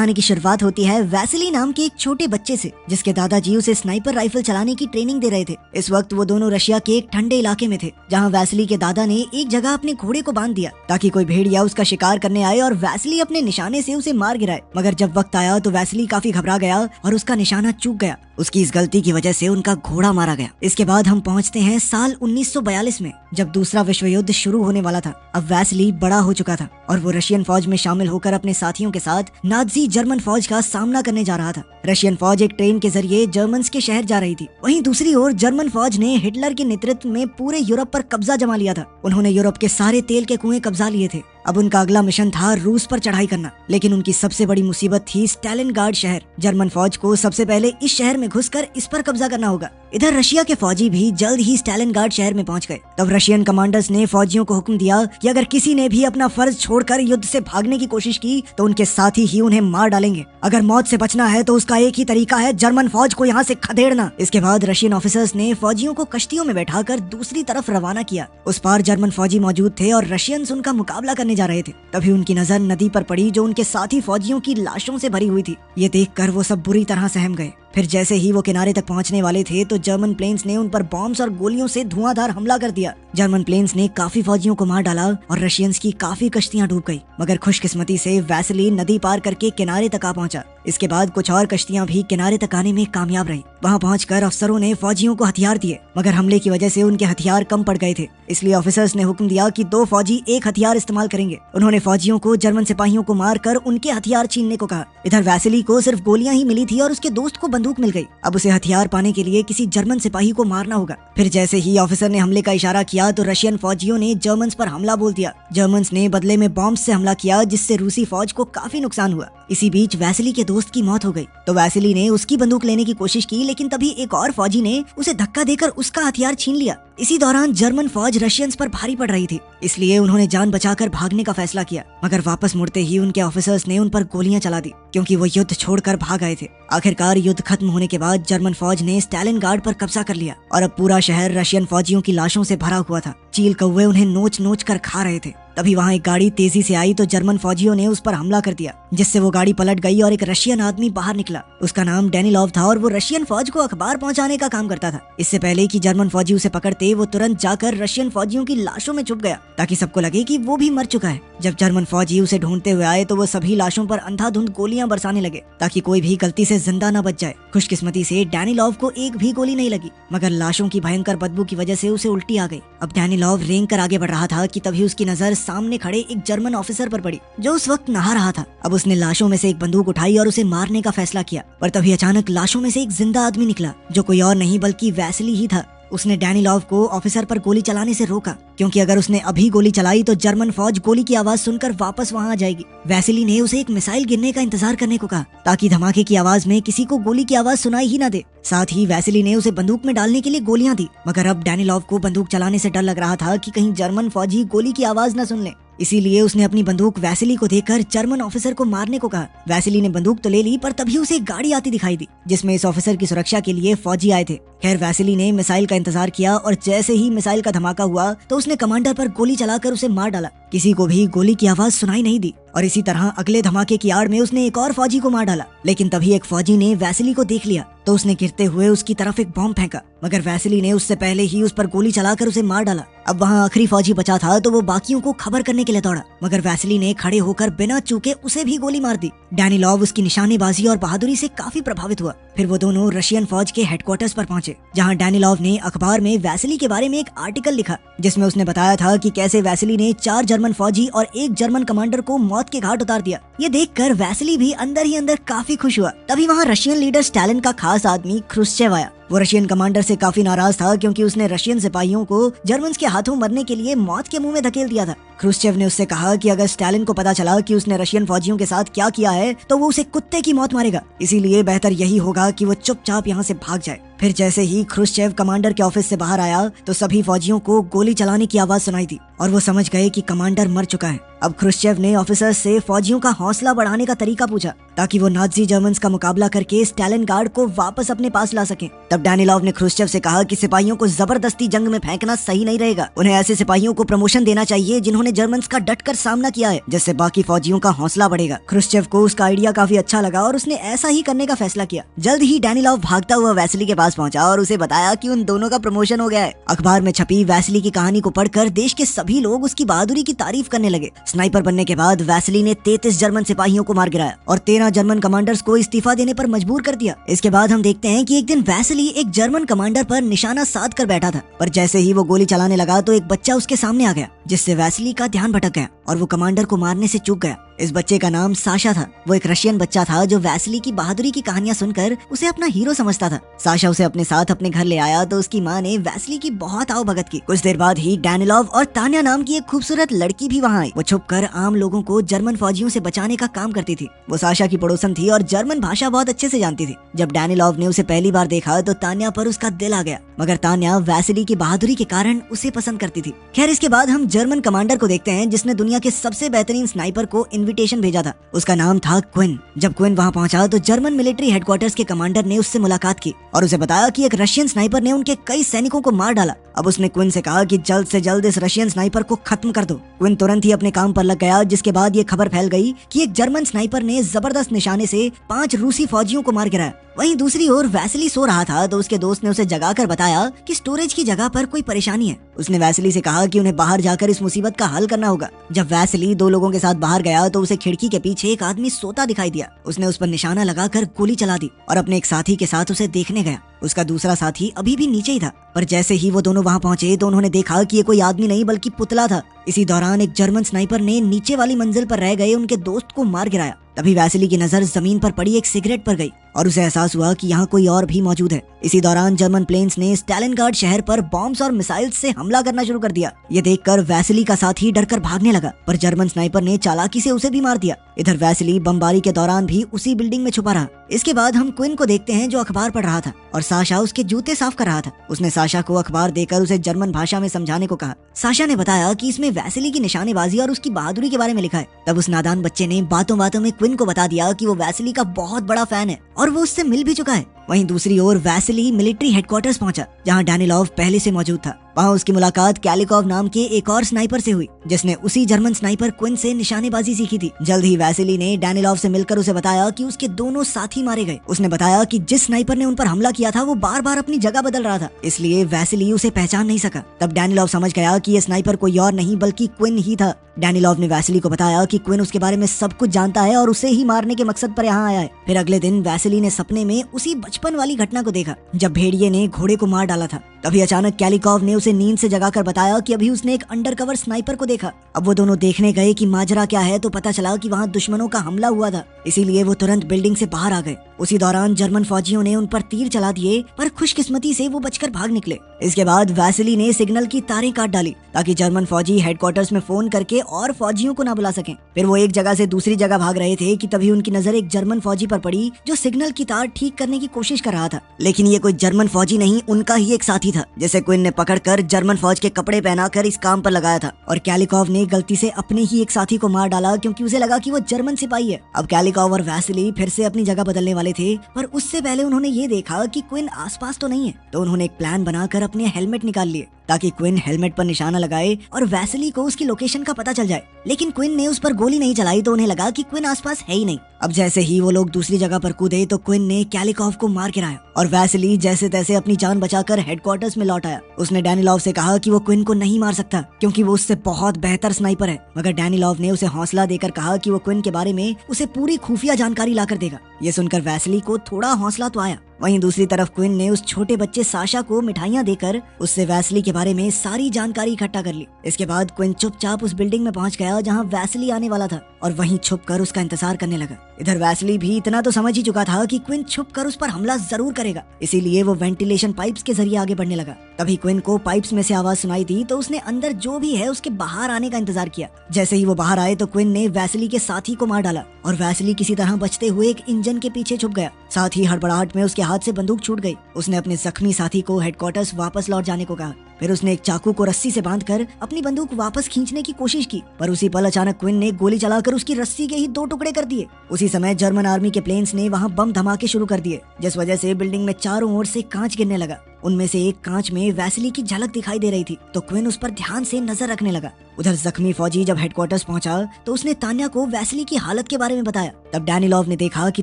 कहानी की शुरुआत होती है वैसिली नाम के एक छोटे बच्चे से, जिसके दादाजी उसे स्नाइपर राइफल चलाने की ट्रेनिंग दे रहे थे। इस वक्त वो दोनों रशिया के एक ठंडे इलाके में थे, जहाँ वैसिली के दादा ने एक जगह अपने घोड़े को बांध दिया ताकि कोई भेड़िया उसका शिकार करने आए और वैसिली अपने निशाने से उसे मार गिराए। मगर जब वक्त आया तो वैसिली काफी घबरा गया और उसका निशाना चूक गया। उसकी इस गलती की वजह से उनका घोड़ा मारा गया। इसके बाद हम पहुंचते हैं साल 1942 में, जब दूसरा विश्व युद्ध शुरू होने वाला था। अब वैसिली बड़ा हो चुका था और वो रशियन फौज में शामिल होकर अपने साथियों के साथ नाजी जर्मन फौज का सामना करने जा रहा था। रशियन फौज एक ट्रेन के जरिए जर्मन्स के शहर जा रही थी। वहीं दूसरी ओर जर्मन फौज ने हिटलर के नेतृत्व में पूरे यूरोप पर कब्जा जमा लिया था। उन्होंने यूरोप के सारे तेल के कुएं कब्जा लिए थे। अब उनका अगला मिशन था रूस पर चढ़ाई करना, लेकिन उनकी सबसे बड़ी मुसीबत थी स्टालिनग्राड शहर। जर्मन फौज को सबसे पहले इस शहर में घुसकर इस पर कब्जा करना होगा। इधर रशिया के फौजी भी जल्द ही स्टालिनग्राड शहर में पहुंच गए। तब रशियन कमांडर्स ने फौजियों को हुक्म दिया कि अगर किसी ने भी अपना फर्ज छोड़कर युद्ध से भागने की कोशिश की तो उनके साथी ही उन्हें मार डालेंगे। अगर मौत से बचना है तो उसका एक ही तरीका है, जर्मन फौज को यहाँ से खदेड़ना। इसके बाद रशियन ऑफिसर्स ने फौजियों को कश्तियों में बैठाकर दूसरी तरफ रवाना किया। उस पार जर्मन फौजी मौजूद थे और रशियंस उनका मुकाबला करने जा रहे थे। तभी उनकी नजर नदी पर पड़ी, जो उनके साथी फौजियों की लाशों से भरी हुई थी। ये देखकर वो सब बुरी तरह सहम गए। फिर जैसे ही वो किनारे तक पहुंचने वाले थे तो जर्मन प्लेन्स ने उन पर बॉम्ब्स और गोलियों से धुआंधार हमला कर दिया। जर्मन प्लेन्स ने काफी फौजियों को मार डाला और रशियंस की काफी कश्तियां डूब गई। मगर खुशकिस्मती से वैसिली नदी पार करके किनारे तक आ पहुंचा। इसके बाद कुछ और कश्तियां भी किनारे तक आने में कामयाब रही। वहां पहुंचकर अफसरों ने फौजियों को हथियार दिए, मगर हमले की वजह से उनके हथियार कम पड़ गए थे। इसलिए ऑफिसर्स ने हुक्म दिया कि 2 फौजी एक हथियार इस्तेमाल करेंगे। उन्होंने फौजियों को जर्मन सिपाहियों को मारकर उनके हथियार छीनने को कहा। इधर वैसिली को सिर्फ गोलियां ही मिली थी और उसके दोस्त को बंदूक मिल गई। अब उसे हथियार पाने के लिए किसी जर्मन सिपाही को मारना होगा। फिर जैसे ही ऑफिसर ने हमले का इशारा किया तो रशियन फौजियों ने जर्मन्स पर हमला बोल दिया। जर्मन्स ने बदले में बॉम्ब से हमला किया, जिससे रूसी फौज को काफी नुकसान हुआ। इसी बीच वैसिली के दोस्त की मौत हो गई तो वैसिली ने उसकी बंदूक लेने की कोशिश की, लेकिन तभी एक और फौजी ने उसे धक्का देकर उसका हथियार छीन लिया। इसी दौरान जर्मन फौज रशियंस पर भारी पड़ रही थी, इसलिए उन्होंने जान बचाकर भागने का फैसला किया। मगर वापस मुड़ते ही उनके ऑफिसर्स ने उन पर गोलियां चला दी, क्योंकि वो युद्ध छोड़कर भाग आए थे। आखिरकार युद्ध खत्म होने के बाद जर्मन फौज ने स्टालिनग्राड पर कब्जा कर लिया और अब पूरा शहर रशियन फौजियों की लाशों से भरा हुआ था। चील कौवे उन्हें नोच नोच कर खा रहे थे। तभी वहाँ एक गाड़ी तेजी से आई तो जर्मन फौजियों ने उस पर हमला कर दिया, जिससे वो गाड़ी पलट गई और एक रशियन आदमी बाहर निकला। उसका नाम डेनिलोव था और वो रशियन फौज को अखबार पहुंचाने का काम करता था। इससे पहले कि जर्मन फौजी उसे पकड़ते, वो तुरंत जाकर रशियन फौजियों की लाशों में छुप गया ताकि सबको लगे कि वो भी मर चुका है। जब जर्मन फौजी उसे ढूंढते हुए आए तो वो सभी लाशों पर अंधाधुंध गोलियां बरसाने लगे ताकि कोई भी गलती से जिंदा न बच जाए। खुशकिस्मती से डेनिलोव को एक भी गोली नहीं लगी, मगर लाशों की भयंकर बदबू की वजह से उसे उल्टी आ गई। अब डेनिलोव रेंग कर आगे बढ़ रहा था कि तभी उसकी नजर सामने खड़े एक जर्मन ऑफिसर पर पड़ी, जो उस वक्त नहा रहा था। अब उसने लाशों में से एक बंदूक उठाई और उसे मारने का फैसला किया, पर तभी अचानक लाशों में से एक जिंदा आदमी निकला, जो कोई और नहीं बल्कि वैसिली ही था। उसने डेनिलोव को ऑफिसर पर गोली चलाने से रोका, क्योंकि अगर उसने अभी गोली चलाई तो जर्मन फौज गोली की आवाज सुनकर वापस वहां आ जाएगी। वैसिली ने उसे एक मिसाइल गिरने का इंतजार करने को कहा, ताकि धमाके की आवाज में किसी को गोली की आवाज सुनाई ही न दे। साथ ही वैसिली ने उसे बंदूक में डालने के लिए गोलियां दी, मगर अब डेनिलोव को बंदूक चलाने से डर लग रहा था कि कहीं जर्मन फौजी गोली की आवाज न सुन ले। इसीलिए उसने अपनी बंदूक वैसिली को देकर जर्मन ऑफिसर को मारने को कहा। वैसिली ने बंदूक तो ले ली, पर तभी उसे एक गाड़ी आती दिखाई दी, जिसमें इस ऑफिसर की सुरक्षा के लिए फौजी आए थे। खैर, वैसिली ने मिसाइल का इंतजार किया और जैसे ही मिसाइल का धमाका हुआ तो उसने कमांडर पर गोली चलाकर उसे मार डाला। किसी को भी गोली की आवाज सुनाई नहीं दी और इसी तरह अगले धमाके की आड़ में उसने एक और फौजी को मार डाला। लेकिन तभी एक फौजी ने वैसिली को देख लिया तो उसने गिरते हुए उसकी तरफ एक बॉम्ब फेंका, मगर वैसिली ने उससे पहले ही उस पर गोली चलाकर उसे मार डाला। अब वहाँ आखिरी फौजी बचा था तो वो बाकियों को खबर करने के लिए दौड़ा, मगर वैसिली ने खड़े होकर बिना चूके उसे भी गोली मार दी। डेनिलोव उसकी निशानेबाजी और बहादुरी से काफी प्रभावित हुआ। फिर वो दोनों रशियन फौज के हेडक्वार्टर्स पर पहुंचे, जहां डेनिलोव ने अखबार में वैसिली के बारे में एक आर्टिकल लिखा, जिसमें उसने बताया था कि कैसे वैसिली ने 4 जर्मन फौजी और एक जर्मन कमांडर को मौत के घाट उतार दिया। ये देखकर वैसिली भी अंदर ही अंदर काफी खुश हुआ। तभी वहाँ रशियन लीडर स्टालिन का खास आदमी ख्रुश्चेव आया। वो रशियन कमांडर से काफी नाराज था, क्योंकि उसने रशियन सिपाहियों को जर्मन्स के हाथों मरने के लिए मौत के मुंह में धकेल दिया था। ख्रुश्चेव ने उससे कहा कि अगर स्टालिन को पता चला कि उसने रशियन फौजियों के साथ क्या किया है तो वो उसे कुत्ते की मौत मारेगा, इसीलिए बेहतर यही होगा कि वो चुपचाप यहाँ से भाग जाए। फिर जैसे ही ख्रुश्चेव कमांडर के ऑफिस से बाहर आया तो सभी फौजियों को गोली चलाने की आवाज सुनाई दी और वो समझ गए कि कमांडर मर चुका है। अब ख्रुश्चेव ने ऑफिसर्स से फौजियों का हौसला बढ़ाने का तरीका पूछा, ताकि वो नाजी जर्मन्स का मुकाबला करके स्टालिनग्राड को वापस अपने पास ला सकें। तब डैनिलॉव ने क्रुश्चेव से कहा कि सिपाहियों को जबरदस्ती जंग में फेंकना सही नहीं रहेगा। उन्हें ऐसे सिपाहियों को प्रमोशन देना चाहिए जिन्होंने जर्मन्स का डटकर सामना किया है, जिससे बाकी फौजियों का हौसला बढ़ेगा। क्रुश्चेव को उसका आइडिया काफी अच्छा लगा और उसने ऐसा ही करने का फैसला किया। जल्द ही डैनिलॉव भागता हुआ वैसिली के पास पहुंचा और उसे बताया कि उन दोनों का प्रमोशन हो गया है। अखबार में छपी वैसिली की कहानी को पढ़कर देश के सभी लोग उसकी बहादुरी की तारीफ करने लगे। स्नाइपर बनने के बाद वैसिली ने 33 जर्मन सिपाहियों को मार गिराया और 13 जर्मन कमांडर्स को इस्तीफा देने पर मजबूर कर दिया। इसके बाद हम देखते हैं कि एक दिन वैसिली एक जर्मन कमांडर पर निशाना साध कर बैठा था, पर जैसे ही वो गोली चलाने लगा तो एक बच्चा उसके सामने आ गया, जिससे वैसिली का ध्यान भटक गया और वो कमांडर को मारने से चूक गया। इस बच्चे का नाम साशा था। वो एक रशियन बच्चा था जो वैसिली की बहादुरी की कहानियां सुनकर उसे अपना हीरो समझता था। साशा उसे अपने साथ अपने घर ले आया तो उसकी माँ ने वैसिली की बहुत आवभगत की। कुछ देर बाद ही डैनिलॉव और तान्या नाम की एक खूबसूरत लड़की भी वहाँ आई। वो छुपकर आम लोगों को जर्मन फौजियों से बचाने का काम करती थी। वो साशा की पड़ोसन थी और जर्मन भाषा बहुत अच्छे से जानती थी। जब डैनिलॉव ने उसे पहली बार देखा तो तान्या पर उसका दिल आ गया, मगर तान्या वैसिली की बहादुरी के कारण उसे पसंद करती थी। खैर, इसके बाद हम जर्मन कमांडर को देखते हैं जिसने दुनिया के सबसे बेहतरीन स्नाइपर को इन्विटेशन भेजा था। उसका नाम था क्विन। जब क्विन वहाँ पहुंचा तो जर्मन मिलिट्री हेडक्वार्टर्स के कमांडर ने उससे मुलाकात की और उसे बताया कि एक रशियन स्नाइपर ने उनके कई सैनिकों को मार डाला। अब उसने क्विन से कहा कि जल्द से जल्द इस रशियन स्नाइपर को खत्म कर दो। क्विन तुरंत ही अपने काम पर लग गया, जिसके बाद ये खबर फैल गई कि एक जर्मन स्नाइपर ने जबरदस्त निशाने से 5 रूसी फौजियों को मार गिराया। वहीं दूसरी ओर वैसिली सो रहा था तो उसके दोस्त ने उसे जगाकर बताया कि स्टोरेज की जगह पर कोई परेशानी है। उसने वैसिली से कहा कि उन्हें बाहर जाकर इस मुसीबत का हल करना होगा। जब वैसिली 2 लोगों के साथ बाहर गया तो उसे खिड़की के पीछे एक आदमी सोता दिखाई दिया। उसने उस पर निशाना लगाकर गोली चला दी और अपने एक साथी के साथ उसे देखने गया। उसका दूसरा साथी अभी भी नीचे ही था, पर जैसे ही वो दोनों वहाँ पहुंचे तो उन्होंने देखा कि ये कोई आदमी नहीं बल्कि पुतला था। इसी दौरान एक जर्मन स्नाइपर ने नीचे वाली मंजिल पर रह गए उनके दोस्त को मार गिराया। तभी वैसिली की नजर जमीन पर पड़ी एक सिगरेट पर गई और उसे एहसास हुआ कि यहाँ कोई और भी मौजूद है। इसी दौरान जर्मन प्लेन्स ने स्टालिनग्राड शहर पर बॉम्ब्स और मिसाइल्स से हमला करना शुरू कर दिया। ये देखकर वैसिली का साथी डरकर भागने लगा, पर जर्मन स्नाइपर ने चालाकी से उसे भी मार दिया। इधर वैसिली बमबारी के दौरान भी उसी बिल्डिंग में छुपा रहा। इसके बाद हम क्विन को देखते हैं जो अखबार पढ़ रहा था और साशा उसके जूते साफ कर रहा था। उसने साशा को अखबार देकर उसे जर्मन भाषा में समझाने को कहा। साशा ने बताया कि इसमें वैसिली की निशानेबाजी और उसकी बहादुरी के बारे में लिखा है। तब उस नादान बच्चे ने बातों बातों में क्विन को बता दिया कि वो वैसिली का बहुत बड़ा फैन है और वो उससे मिल भी चुका है। वहीं दूसरी ओर वैसिली मिलिट्री हेडक्वार्टर्स पहुंचा, जहां डैनिलॉव पहले से मौजूद था। वहां उसकी मुलाकात कैलिकॉव नाम के एक और स्नाइपर से हुई, जिसने उसी जर्मन स्नाइपर क्विन से निशानेबाजी सीखी थी। जल्द ही वैसिली ने डैनिलॉव से मिलकर उसे बताया कि उसके दोनों साथी मारे गए। उसने बताया कि जिस स्नाइपर ने उन पर हमला किया था वो बार बार अपनी जगह बदल रहा था, इसलिए वैसिली उसे पहचान नहीं सका। तब डैनिलॉव समझ गया कि ये स्नाइपर कोई और नहीं बल्कि क्विन ही था। डैनिलॉव ने वैसिली को बताया कि क्विन उसके बारे में सब कुछ जानता है और उसे ही मारने के मकसद पर यहाँ आया है। फिर अगले दिन वैसिली ने सपने में उसी बचपन वाली घटना को देखा जब भेड़िए ने घोड़े को मार डाला था। तभी अचानक कैलिकॉव ने उसे नींद से जगाकर बताया कि अभी उसने एक अंडरकवर स्नाइपर को देखा। अब वो दोनों देखने गए कि माजरा क्या है तो पता चला कि वहाँ दुश्मनों का हमला हुआ था, इसीलिए वो तुरंत बिल्डिंग से बाहर आ गए। उसी दौरान जर्मन फौजियों ने उन पर तीर चला दिए, पर खुशकिस्मती से वो बचकर भाग निकले। इसके बाद वैसिली ने सिग्नल की तारें काट डाली ताकि जर्मन फौजी हेडक्वार्टर्स में फोन करके और फौजियों को ना बुला सकें। फिर वो एक जगह से दूसरी जगह भाग रहे थे कि तभी उनकी नजर एक जर्मन फौजी पर पड़ी जो सिग्नल की तार ठीक करने की कोशिश कर रहा था। लेकिन ये कोई जर्मन फौजी नहीं, उनका ही एक साथी था जिसे क्विन ने पकड़कर जर्मन फौज के कपड़े पहनाकर इस काम पर लगाया था। और कैलिकॉव ने गलती से अपने ही एक साथी को मार डाला क्योंकि उसे लगा कि वो जर्मन सिपाही है। अब कैलिकॉव और वैसिली फिर से अपनी जगह बदलने वाले थे, पर उससे पहले उन्होंने ये देखा कि क्विन आसपास तो नहीं है, तो उन्होंने एक प्लान बनाकर अपने हेलमेट निकाल लिए ताकि क्विन हेलमेट पर निशाना लगाए और वैसिली को उसकी लोकेशन का पता चल जाए। लेकिन क्विन ने उस पर गोली नहीं चलाई तो उन्हें लगा कि क्विन आसपास है ही नहीं। अब जैसे ही वो लोग दूसरी जगह पर कूदे तो क्विन ने कैलिकॉव को मार गिराया और वैसिली जैसे तैसे अपनी जान बचाकर हेडक्वार्टर्स में लौट आया। उसने डैनिलॉव से कहा कि वो क्विन को नहीं मार सकता क्योंकि वो उससे बहुत बेहतर स्नाइपर है, मगर डैनिलॉव ने उसे हौसला देकर कहा कि वो क्विन के बारे में उसे पूरी खुफिया जानकारी लाकर देगा। ये सुनकर वैसिली को थोड़ा हौसला तो आया। वहीं दूसरी तरफ क्विन ने उस छोटे बच्चे साशा को मिठाइयां देकर उससे वैसिली के बारे में सारी जानकारी इकट्ठा कर ली। इसके बाद क्विन चुपचाप उस बिल्डिंग में पहुंच गया जहां वैसिली आने वाला था और वहीं छुपकर उसका इंतजार करने लगा। इधर वैसिली भी इतना तो समझ ही चुका था कि क्विन छुपकर उस पर हमला जरूर करेगा, इसीलिए वो वेंटिलेशन पाइप्स के जरिए आगे बढ़ने लगा। तभी क्विन को पाइप्स में से आवाज सुनाई दी तो उसने अंदर जो भी है उसके बाहर आने का इंतजार किया। जैसे ही वो बाहर आए तो क्विन ने वैसिली के साथी को मार डाला और वैसिली किसी तरह बचते हुए एक इंजन के पीछे छुप गया। साथ ही हड़बड़ाहट में उसके हाथ से बंदूक छूट गई। उसने अपने जख्मी साथी को हेडक्वार्टर्स वापस लौट जाने को कहा। फिर उसने एक चाकू को रस्सी से बांधकर अपनी बंदूक वापस खींचने की कोशिश की, पर उसी पल अचानक क्विन ने गोली चलाकर उसकी रस्सी के ही 2 टुकड़े कर दिए। उसी समय जर्मन आर्मी के प्लेन्स ने वहां बम धमाके शुरू कर दिए, जिस वजह से बिल्डिंग में चारों ओर से कांच गिरने लगा। उनमें से एक कांच में वैसिली की झलक दिखाई दे रही थी तो क्विन उस पर ध्यान से नजर रखने लगा। उधर जख्मी फौजी जब हेडक्वार्टर्स पहुंचा तो उसने तान्या को वैसिली की हालत के बारे में बताया। तब डैनिलॉव ने देखा कि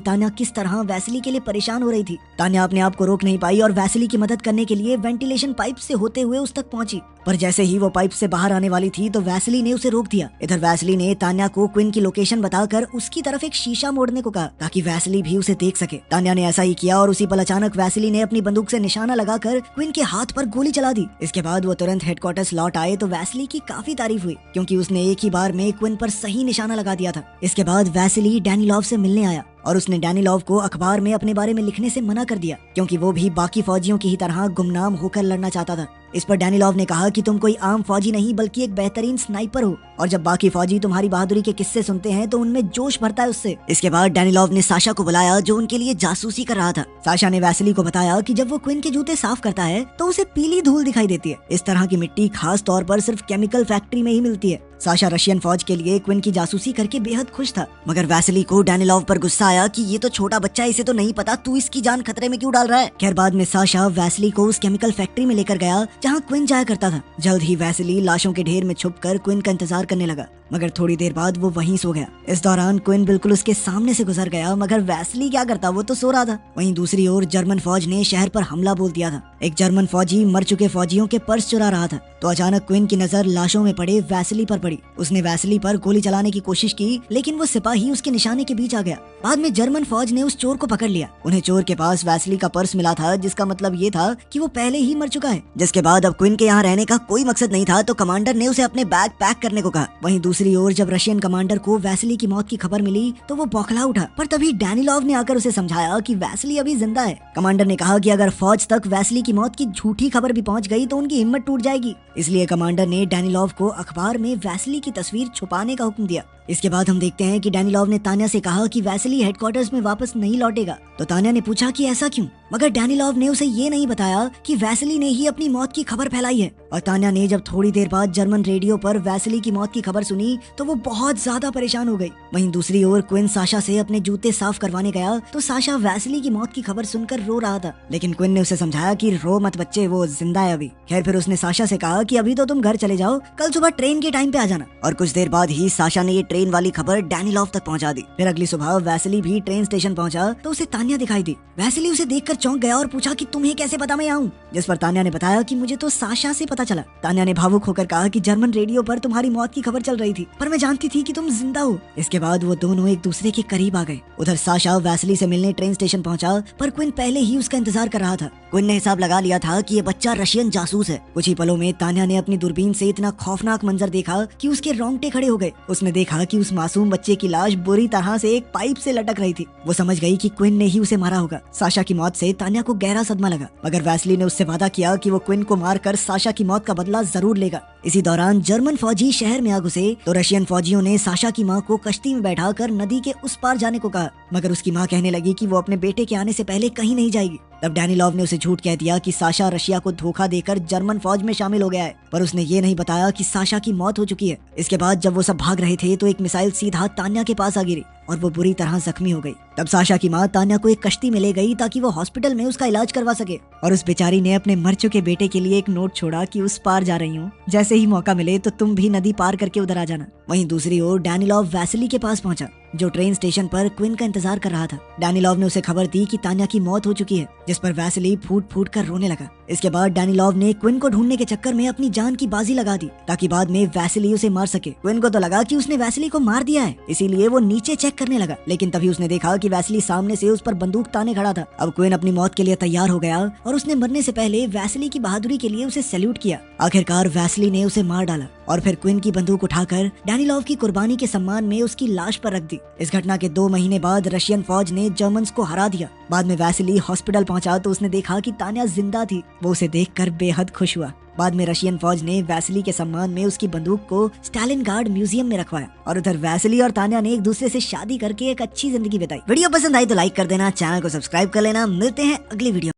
तान्या किस तरह वैसिली के लिए परेशान हो रही थी। तान्या अपने आप को रोक नहीं पाई और वैसिली की मदद करने के लिए वेंटिलेशन पाइप से होते हुए उस तक पहुंची, पर जैसे ही वो पाइप से बाहर आने वाली थी तो वैसिली ने उसे रोक दिया। इधर वैसिली ने तान्या को क्विन की लोकेशन बताकर उसकी तरफ एक शीशा मोड़ने को कहा ताकि वैसिली भी उसे देख सके। तान्या ने ऐसा ही किया और उसी पल अचानक वैसिली ने अपनी बंदूक से निशाना लगाकर क्विन के हाथ पर गोली चला दी। इसके बाद वो तुरंत हेडक्वार्टर्स लौट आए तो वैसिली की काफी तारीफ हुई क्योंकि उसने एक ही बार में क्विन पर सही निशाना लगा दिया था। इसके बाद वैसिली डैनिलॉव से मिलने आया और उसने डैनिलॉव को अखबार में अपने बारे में लिखने से मना कर दिया क्योंकि वो भी बाकी फौजियों की ही तरह गुमनाम होकर लड़ना चाहता था। इस पर डैनिलॉव ने कहा कि तुम कोई आम फौजी नहीं बल्कि एक बेहतरीन स्नाइपर हो और जब बाकी फौजी तुम्हारी बहादुरी के किस्से सुनते हैं तो उनमें जोश भरता है उससे। इसके बाद डैनिलॉव ने साशा को बुलाया जो उनके लिए जासूसी कर रहा था। साशा ने वैसिली को बताया कि जब वो क्विन के जूते साफ करता है तो उसे पीली धूल दिखाई देती है। इस तरह की मिट्टी खास तौर पर सिर्फ केमिकल फैक्ट्री में ही मिलती है। साशा रशियन फौज के लिए क्विन की जासूसी करके बेहद खुश था, मगर वैसिली को डैनिलॉव पर गुस्सा आया कि ये तो छोटा बच्चा है, इसे तो नहीं पता, तू इसकी जान खतरे में क्यों डाल रहा है। खैर बाद में साशा वैसिली को उस केमिकल फैक्ट्री में लेकर गया जहाँ क्विन जाया करता था। जल्द ही वैसिली लाशों के ढेर में छुपकर क्विन का इंतजार करने लगा, मगर थोड़ी देर बाद वो वहीं सो गया। इस दौरान क्विन बिल्कुल उसके सामने से गुजर गया, मगर वैसिली क्या करता, वो तो सो रहा था। वहीं दूसरी ओर जर्मन फौज ने शहर पर हमला बोल दिया था। एक जर्मन फौजी मर चुके फौजियों के पर्स चुरा रहा था तो अचानक क्विन की नजर लाशों में पड़े वैसिली पर पड़ी। उसने वैसिली पर गोली चलाने की कोशिश की लेकिन वो सिपाही उसके निशाने के बीच आ गया। बाद में जर्मन फौज ने उस चोर को पकड़ लिया। उन्हें चोर के पास वैसिली का पर्स मिला था जिसका मतलब ये था कि वो पहले ही मर चुका है। जिसके बाद अब क्विन के यहाँ रहने का कोई मकसद नहीं था तो कमांडर ने उसे अपने बैग पैक करने को कहा। वहीं दूसरी ओर जब रशियन कमांडर को वैसिली की मौत की खबर मिली तो वो बौखला उठा, पर तभी डैनिलॉव ने आकर उसे समझाया कि वैसिली अभी जिंदा है। कमांडर ने कहा कि अगर फौज तक वैसिली की मौत की झूठी खबर भी पहुंच गई तो उनकी हिम्मत टूट जाएगी। इसलिए कमांडर ने डैनिलॉव को अखबार में वैसिली की तस्वीर छुपाने का हुक्म दिया। इसके बाद हम देखते हैं कि डैनिलॉव ने तान्या से कहा कि वैसिली हेडक्वार्टर्स में वापस नहीं लौटेगा। तो तान्या ने पूछा कि ऐसा क्यों, मगर डैनिलॉव ने उसे ये नहीं बताया कि वैसिली ने ही अपनी मौत की खबर फैलाई है। और तान्या ने जब थोड़ी देर बाद जर्मन रेडियो पर वैसिली की मौत की खबर सुनी तो वो बहुत ज्यादा परेशान हो गई। वहीं दूसरी ओर क्विन साशा से अपने जूते साफ करवाने गया तो साशा वैसिली की मौत की खबर सुनकर रो रहा था, लेकिन क्विन ने उसे समझाया कि रो मत बच्चे, वो जिंदा है अभी। खैर फिर उसने साशा से कहा कि अभी तो तुम घर चले जाओ, कल सुबह ट्रेन के टाइम पे आ जाना। और कुछ देर बाद ही साशा ने ये ट्रेन वाली खबर डैनिलॉव तक पहुंचा दी। फिर अगली सुबह वैसिली भी ट्रेन स्टेशन पहुंचा तो उसे तान्या दिखाई दी। वैसिली उसे देखकर चौंक गया और पूछा कि तुम्हें कैसे पता मैं आऊं, जिस पर तान्या ने बताया कि मुझे तो साशा से पता चला। तान्या ने भावुक होकर कहा कि जर्मन रेडियो पर तुम्हारी मौत की खबर चल रही थी, पर मैं जानती थी कि तुम जिंदा हो। इसके बाद वो दोनों एक दूसरे के करीब आ गए। उधर साशा वैसिली से मिलने ट्रेन स्टेशन पहुंचा पर क्विन पहले ही उसका इंतजार कर रहा था। क्विन ने हिसाब लगा लिया था कि ये बच्चा रशियन जासूस है। कुछ ही पलों में तान्या ने अपनी दूरबीन से इतना खौफनाक मंजर देखा कि उसके रोंगटे खड़े हो गए। उसने देखा कि उस मासूम बच्चे की लाश बुरी तरह से एक पाइप से लटक रही थी। वो समझ गई कि क्विन ने ही उसे मारा होगा। साशा की मौत से तान्या को गहरा सदमा लगा, मगर वैसिली ने उससे वादा किया कि वो क्विन को मारकर साशा की मौत का बदला जरूर लेगा। इसी दौरान जर्मन फौजी शहर में आ घुसे तो रशियन फौजियों ने साशा की मां को कश्ती में बैठाकर नदी के उस पार जाने को कहा, मगर उसकी मां कहने लगी कि वो अपने बेटे के आने से पहले कहीं नहीं जाएगी। तब डैनिलॉव ने उसे झूठ कह दिया कि साशा रशिया को धोखा देकर जर्मन फौज में शामिल हो गया है, पर उसने ये नहीं बताया कि साशा की मौत हो चुकी है। इसके बाद जब वो सब भाग रहे थे तो एक मिसाइल सीधा तान्या के पास आ गिरी और वो बुरी तरह जख्मी हो गई। तब साशा की मां तान्या को एक कश्ती में ले गई ताकि वो हॉस्पिटल में उसका इलाज करवा सके, और उस बेचारी ने अपने मर चुके बेटे के लिए एक नोट छोड़ा कि उस पार जा रही हूँ, जैसे ही मौका मिले तो तुम भी नदी पार करके उधर आ जाना। वहीं दूसरी ओर डैनिलॉव वैसिली के पास पहुंचा जो ट्रेन स्टेशन पर क्विन का इंतजार कर रहा था। डैनिलॉव ने उसे खबर दी कि तान्या की मौत हो चुकी है, जिस पर वैसिली फूट फूट कर रोने लगा। इसके बाद डैनिलॉव ने क्विन को ढूंढने के चक्कर में अपनी जान की बाजी लगा दी ताकि बाद में वैसिली उसे मार सके। क्विन को तो लगा कि उसने वैसिली को मार दिया है, इसीलिए वो नीचे चेक करने लगा, लेकिन तभी उसने देखा कि वैसिली सामने से उस पर बंदूक ताने खड़ा था। अब क्विन अपनी मौत के लिए तैयार हो गया और उसने मरने से पहले वैसिली की बहादुरी के लिए उसे सैल्यूट किया। आखिरकार वैसली ने उसे मार डाला और फिर क्विन की बंदूक उठाकर डैनिलोव की कुर्बानी के सम्मान में उसकी लाश पर रख दी। इस घटना के 2 महीने बाद रशियन फौज ने जर्मन्स को हरा दिया। बाद में वैसली हॉस्पिटल पहुंचा तो उसने देखा कि तान्या जिंदा थी। वो उसे देखकर बेहद खुश हुआ। बाद में रशियन फौज ने वैसली के सम्मान में उसकी बंदूक को स्टालिनग्राड म्यूजियम में रखवाया और उधर वैसली और तान्या ने एक दूसरे से शादी करके एक अच्छी जिंदगी बिताई। वीडियो पसंद आई तो लाइक कर देना, चैनल को सब्सक्राइब कर लेना। मिलते हैं अगली वीडियो।